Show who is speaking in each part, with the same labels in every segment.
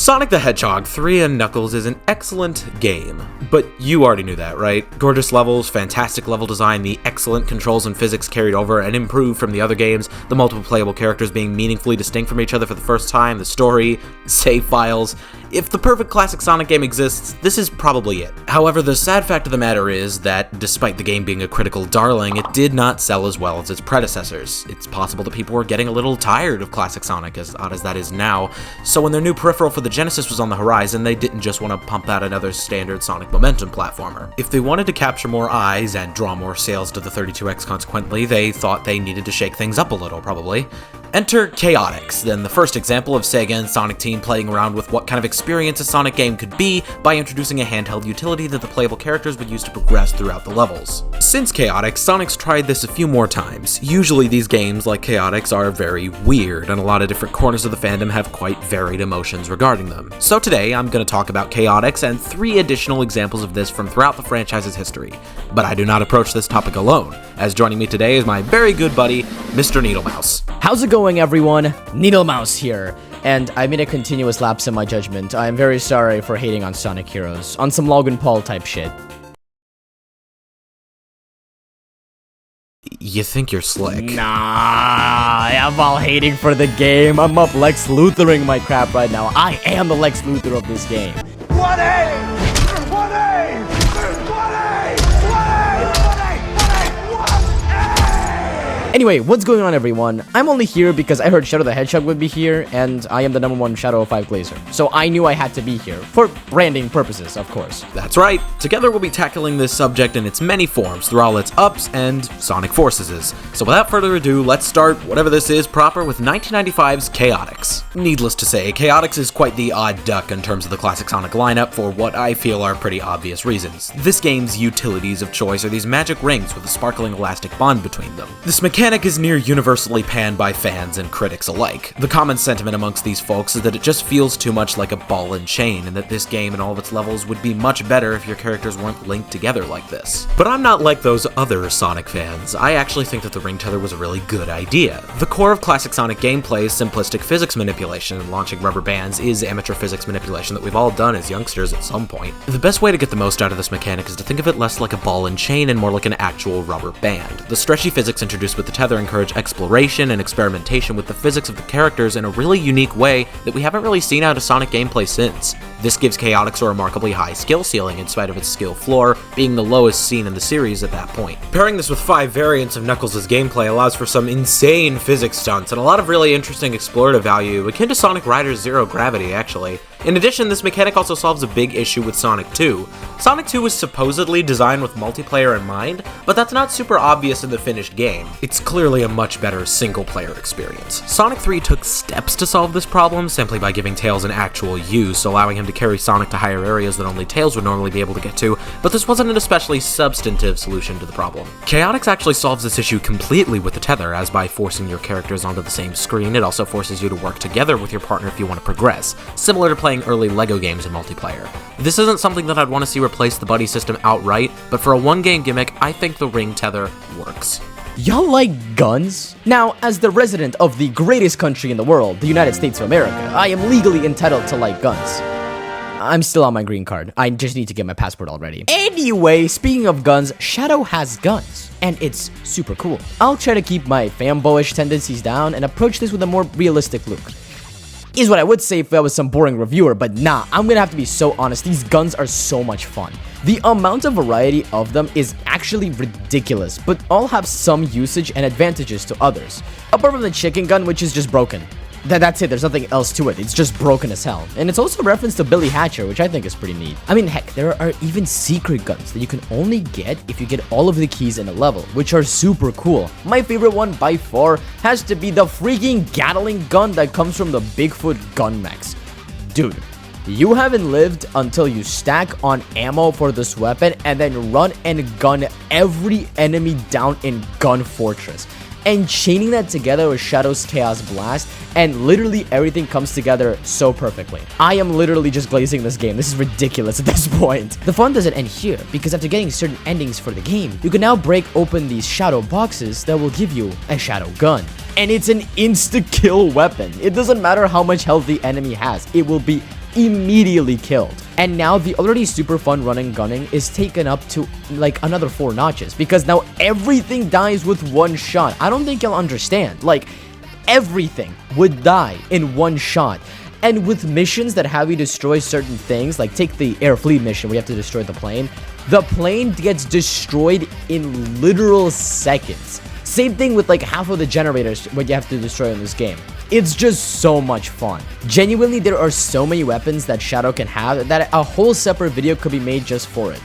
Speaker 1: Sonic the Hedgehog 3 and Knuckles is an excellent game, but you already knew that, right? Gorgeous levels, fantastic level design, the excellent controls and physics carried over and improved from the other games, the multiple playable characters being meaningfully distinct from each other for the first time, the story, save files. If the perfect classic Sonic game exists, this is probably it. However, the sad fact of the matter is that, despite the game being a critical darling, it did not sell as well as its predecessors. It's possible that people were getting a little tired of classic Sonic, as odd as that is now, so when their new peripheral for the Genesis was on the horizon, they didn't just want to pump out another standard Sonic Momentum platformer. If they wanted to capture more eyes and draw more sales to the 32X consequently, they thought they needed to shake things up a little, probably. Enter Chaotix, then the first example of Sega and Sonic Team playing around with what kind of experience a Sonic game could be by introducing a handheld utility that the playable characters would use to progress throughout the levels. Since Chaotix, Sonic's tried this a few more times. Usually these games, like Chaotix, are very weird, and a lot of different corners of the fandom have quite varied emotions regarding them. So today, I'm going to talk about Chaotix and 3 additional examples of this from throughout the franchise's history. But I do not approach this topic alone, as joining me today is my very good buddy, Mr. Needlemouse.
Speaker 2: How's it going, everyone? Needlemouse here, and I made a continuous lapse in my judgment. I am very sorry for hating on Sonic Heroes, on some Logan Paul type shit.
Speaker 1: You think you're slick.
Speaker 2: Nah, I'm all hating for the game. I'm up Lex Luthering my crap right now. I am the Lex Luthor of this game.
Speaker 3: What a!
Speaker 2: Anyway, what's going on, everyone? I'm only here because I heard Shadow the Hedgehog would be here, and I am the #1 Shadow 5 Glazer. So I knew I had to be here, for branding purposes, of course.
Speaker 1: That's right. Together we'll be tackling this subject in its many forms, through all its ups and Sonic Forces. So without further ado, let's start, whatever this is, proper with 1995's Chaotix. Needless to say, Chaotix is quite the odd duck in terms of the classic Sonic lineup for what I feel are pretty obvious reasons. This game's utilities of choice are these magic rings with a sparkling elastic bond between them. This mechanic is near universally panned by fans and critics alike. The common sentiment amongst these folks is that it just feels too much like a ball and chain, and that this game and all of its levels would be much better if your characters weren't linked together like this. But I'm not like those other Sonic fans. I actually think that the ring tether was a really good idea. The core of classic Sonic gameplay is simplistic physics manipulation, and launching rubber bands is amateur physics manipulation that we've all done as youngsters at some point. The best way to get the most out of this mechanic is to think of it less like a ball and chain and more like an actual rubber band. The stretchy physics introduced with the tether encourage exploration and experimentation with the physics of the characters in a really unique way that we haven't really seen out of Sonic gameplay since. This gives Chaotix a remarkably high skill ceiling in spite of its skill floor being the lowest seen in the series at that point. Pairing this with 5 variants of Knuckles' gameplay allows for some insane physics stunts and a lot of really interesting explorative value, akin to Sonic Riders Zero Gravity, actually. In addition, this mechanic also solves a big issue with Sonic 2. Sonic 2 was supposedly designed with multiplayer in mind, but that's not super obvious in the finished game. It's clearly a much better single-player experience. Sonic 3 took steps to solve this problem simply by giving Tails an actual use, allowing him to carry Sonic to higher areas that only Tails would normally be able to get to, but this wasn't an especially substantive solution to the problem. Chaotix actually solves this issue completely with the tether, as by forcing your characters onto the same screen, it also forces you to work together with your partner if you want to progress, similar to playing early LEGO games in multiplayer. This isn't something that I'd want to see replace the buddy system outright, but for a one-game gimmick, I think the ring tether works.
Speaker 2: Y'all like guns? Now, as the resident of the greatest country in the world, the United States of America, I am legally entitled to like guns. I'm still on my green card. I just need to get my passport already. Anyway, speaking of guns, Shadow has guns, and it's super cool. I'll try to keep my fanboyish tendencies down and approach this with a more realistic look. Is what I would say if I was some boring reviewer, but nah, I'm gonna have to be so honest, these guns are so much fun. The amount of variety of them is actually ridiculous, but all have some usage and advantages to others. Apart from the chicken gun, which is just broken. That's it, there's nothing else to it, it's just broken as hell. And it's also a reference to Billy Hatcher, which I think is pretty neat. I mean, heck, there are even secret guns that you can only get if you get all of the keys in a level, which are super cool. My favorite one by far has to be the freaking Gatling gun that comes from the Bigfoot gun mechs. Dude, you haven't lived until you stack on ammo for this weapon and then run and gun every enemy down in Gun Fortress. And chaining that together with Shadow's Chaos Blast, and literally everything comes together so perfectly. I am literally just glazing this game. This is ridiculous at this point. The fun doesn't end here, because after getting certain endings for the game, you can now break open these Shadow boxes that will give you a Shadow gun. And it's an insta-kill weapon. It doesn't matter how much health the enemy has. It will be immediately killed. And now the already super fun run and gunning is taken up to like another 4 notches, because now everything dies with one shot. I don't think you'll understand. Like, everything would die in one shot. And with missions that have you destroy certain things, like take the air fleet mission where you have to destroy the plane gets destroyed in literal seconds. Same thing with like half of the generators what you have to destroy in this game. It's just so much fun. Genuinely, there are so many weapons that Shadow can have that a whole separate video could be made just for it.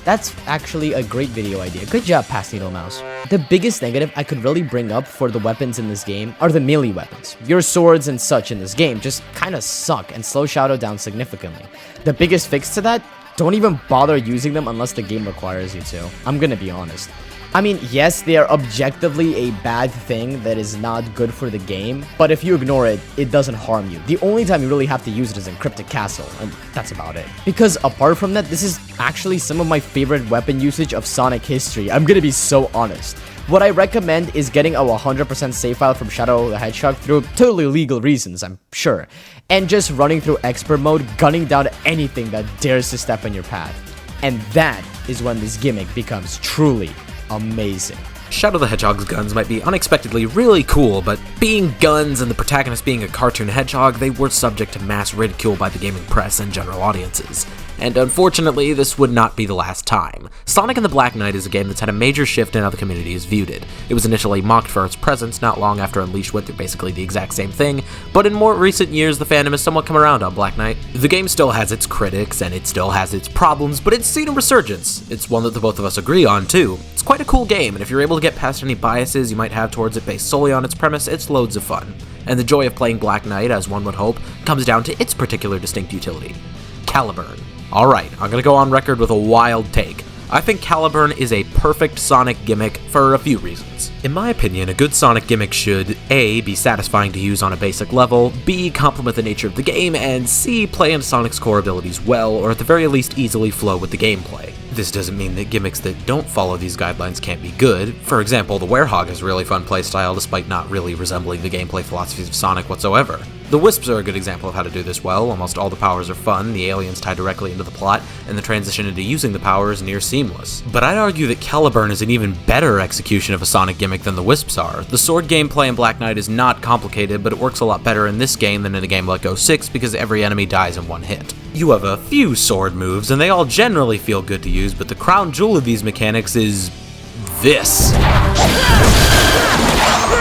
Speaker 2: That's actually a great video idea. Good job, Past Needle Mouse. The biggest negative I could really bring up for the weapons in this game are the melee weapons. Your swords and such in this game just kinda suck and slow Shadow down significantly. The biggest fix to that? Don't even bother using them unless the game requires you to. I'm gonna be honest. I mean, yes, they are objectively a bad thing that is not good for the game, but if you ignore it, it doesn't harm you. The only time you really have to use it is in Cryptic Castle, and that's about it. Because apart from that, this is actually some of my favorite weapon usage of Sonic history. I'm gonna be so honest. What I recommend is getting a 100% save file from Shadow the Hedgehog through totally legal reasons, I'm sure, and just running through expert mode, gunning down anything that dares to step in your path. And that is when this gimmick becomes truly amazing.
Speaker 1: Shadow the Hedgehog's guns might be unexpectedly really cool, but being guns and the protagonist being a cartoon hedgehog, they were subject to mass ridicule by the gaming press and general audiences. And unfortunately, this would not be the last time. Sonic and the Black Knight is a game that's had a major shift in how the community has viewed it. It was initially mocked for its presence not long after Unleashed went through basically the exact same thing, but in more recent years, the fandom has somewhat come around on Black Knight. The game still has its critics, and it still has its problems, but it's seen a resurgence. It's one that the both of us agree on, too. It's quite a cool game, and if you're able to get past any biases you might have towards it based solely on its premise, it's loads of fun. And the joy of playing Black Knight, as one would hope, comes down to its particular distinct utility: Caliburn. Alright, I'm gonna go on record with a wild take. I think Caliburn is a perfect Sonic gimmick for a few reasons. In my opinion, a good Sonic gimmick should A. be satisfying to use on a basic level, B. complement the nature of the game, and C. play into Sonic's core abilities well, or at the very least easily flow with the gameplay. This doesn't mean that gimmicks that don't follow these guidelines can't be good. For example, the Werehog has a really fun playstyle despite not really resembling the gameplay philosophies of Sonic whatsoever. The Wisps are a good example of how to do this well. Almost all the powers are fun, the aliens tie directly into the plot, and the transition into using the power is near seamless. But I'd argue that Caliburn is an even better execution of a Sonic gimmick than the Wisps are. The sword gameplay in Black Knight is not complicated, but it works a lot better in this game than in a game like 06 because every enemy dies in one hit. You have a few sword moves, and they all generally feel good to use, but the crown jewel of these mechanics is this.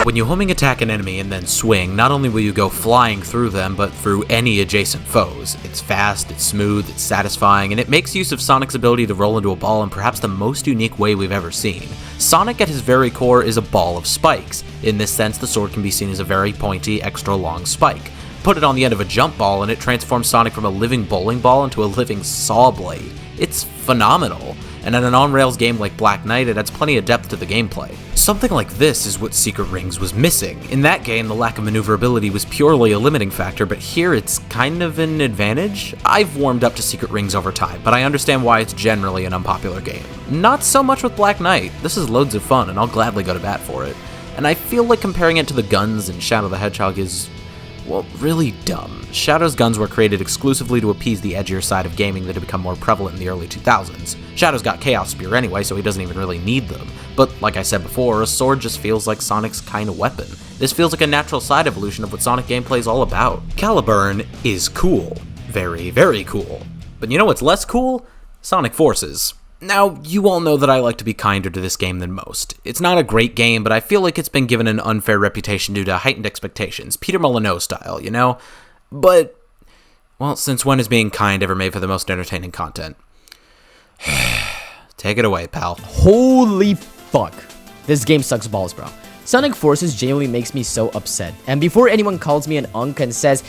Speaker 1: When you homing attack an enemy and then swing, not only will you go flying through them, but through any adjacent foes. It's fast, it's smooth, it's satisfying, and it makes use of Sonic's ability to roll into a ball in perhaps the most unique way we've ever seen. Sonic at his very core is a ball of spikes. In this sense, the sword can be seen as a very pointy, extra long spike. Put it on the end of a jump ball and it transforms Sonic from a living bowling ball into a living saw blade. It's phenomenal. And in an on-rails game like Black Knight, it adds plenty of depth to the gameplay. Something like this is what Secret Rings was missing. In that game, the lack of maneuverability was purely a limiting factor, but here it's kind of an advantage? I've warmed up to Secret Rings over time, but I understand why it's generally an unpopular game. Not so much with Black Knight. This is loads of fun, and I'll gladly go to bat for it. And I feel like comparing it to the guns in Shadow the Hedgehog is, well, really dumb. Shadow's guns were created exclusively to appease the edgier side of gaming that had become more prevalent in the early 2000s. Shadow's got Chaos Spear anyway, so he doesn't even really need them. But like I said before, a sword just feels like Sonic's kind of weapon. This feels like a natural side evolution of what Sonic gameplay is all about. Caliburn is cool. Very, very cool. But you know what's less cool? Sonic Forces. Now, you all know that I like to be kinder to this game than most. It's not a great game, but I feel like it's been given an unfair reputation due to heightened expectations, Peter Molyneux style, you know? But, well, since when is being kind ever made for the most entertaining content? Take it away, pal.
Speaker 2: Holy fuck. This game sucks balls, bro. Sonic Forces genuinely makes me so upset. And before anyone calls me an unk and says,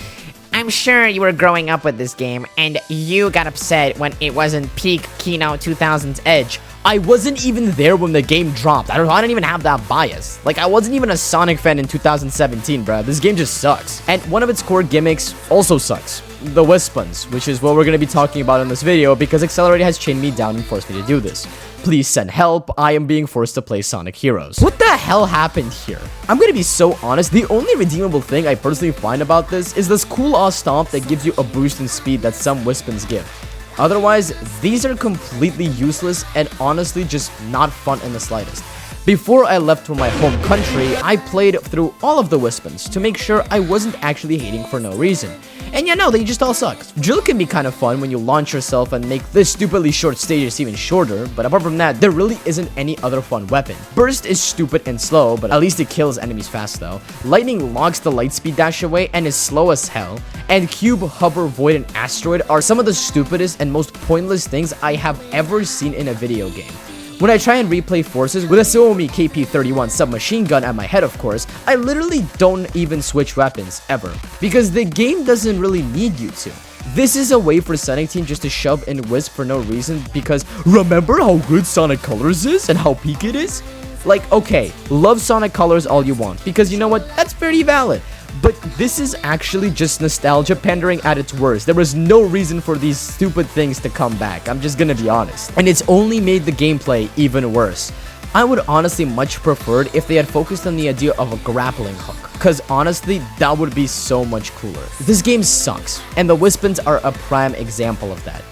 Speaker 2: I'm sure you were growing up with this game, and you got upset when it wasn't peak Keynote 2000's edge. I wasn't even there when the game dropped. I don't even have that bias. Like, I wasn't even a Sonic fan in 2017, bro. This game just sucks. And one of its core gimmicks also sucks. the Wispons, which is what we're going to be talking about in this video because Accelerate has chained me down and forced me to do this. Please send help, I am being forced to play Sonic Heroes. What the hell happened here? I'm gonna be so honest, the only redeemable thing I personally find about this is this cool ass stomp that gives you a boost in speed that some Wispons give. Otherwise, these are completely useless and honestly just not fun in the slightest. Before I left for my home country, I played through all of the Wispons to make sure I wasn't actually hating for no reason. And yeah, no, they just all suck. Drill can be kind of fun when you launch yourself and make this stupidly short stages even shorter, but apart from that, there really isn't any other fun weapon. Burst is stupid and slow, but at least it kills enemies fast though. Lightning locks the lightspeed dash away and is slow as hell. And Cube, Hover, Void, and Asteroid are some of the stupidest and most pointless things I have ever seen in a video game. When I try and replay Forces with a Suomi KP-31 submachine gun at my head, of course, I literally don't even switch weapons, ever. Because the game doesn't really need you to. This is a way for Sonic Team just to shove in Wisp for no reason because remember how good Sonic Colors is and how peak it is? Like, okay, love Sonic Colors all you want, because you know what, that's pretty valid. But this is actually just nostalgia pandering at its worst. There was no reason for these stupid things to come back, I'm just gonna be honest. And it's only made the gameplay even worse. I would honestly much preferred if they had focused on the idea of a grappling hook, cause honestly, that would be so much cooler. This game sucks, and the Wispons are a prime example of that.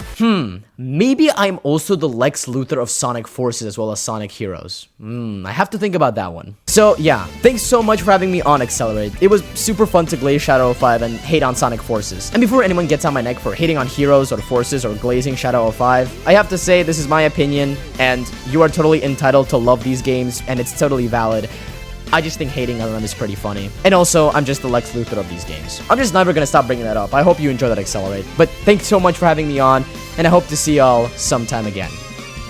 Speaker 2: Maybe I'm also the Lex Luthor of Sonic Forces as well as Sonic Heroes. I have to think about that one. So yeah, thanks so much for having me on Accelerate. It was super fun to glaze Shadow 05 and hate on Sonic Forces. And before anyone gets on my neck for hating on Heroes or Forces or glazing Shadow 05, I have to say this is my opinion, and you are totally entitled to love these games, and it's totally valid. I just think hating on them is pretty funny. And also, I'm just the Lex Luthor of these games. I'm just never gonna stop bringing that up. I hope you enjoy that Accelerate. But thanks so much for having me on, and I hope to see y'all sometime again.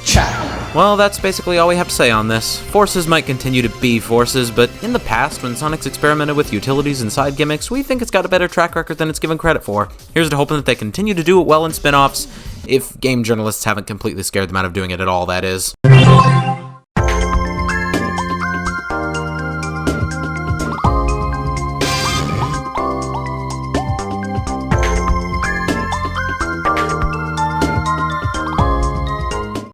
Speaker 2: Ciao!
Speaker 1: Well, that's basically all we have to say on this. Forces might continue to be Forces, but in the past, when Sonic's experimented with utilities and side gimmicks, we think it's got a better track record than it's given credit for. Here's to hoping that they continue to do it well in spin-offs, if game journalists haven't completely scared them out of doing it at all, that is.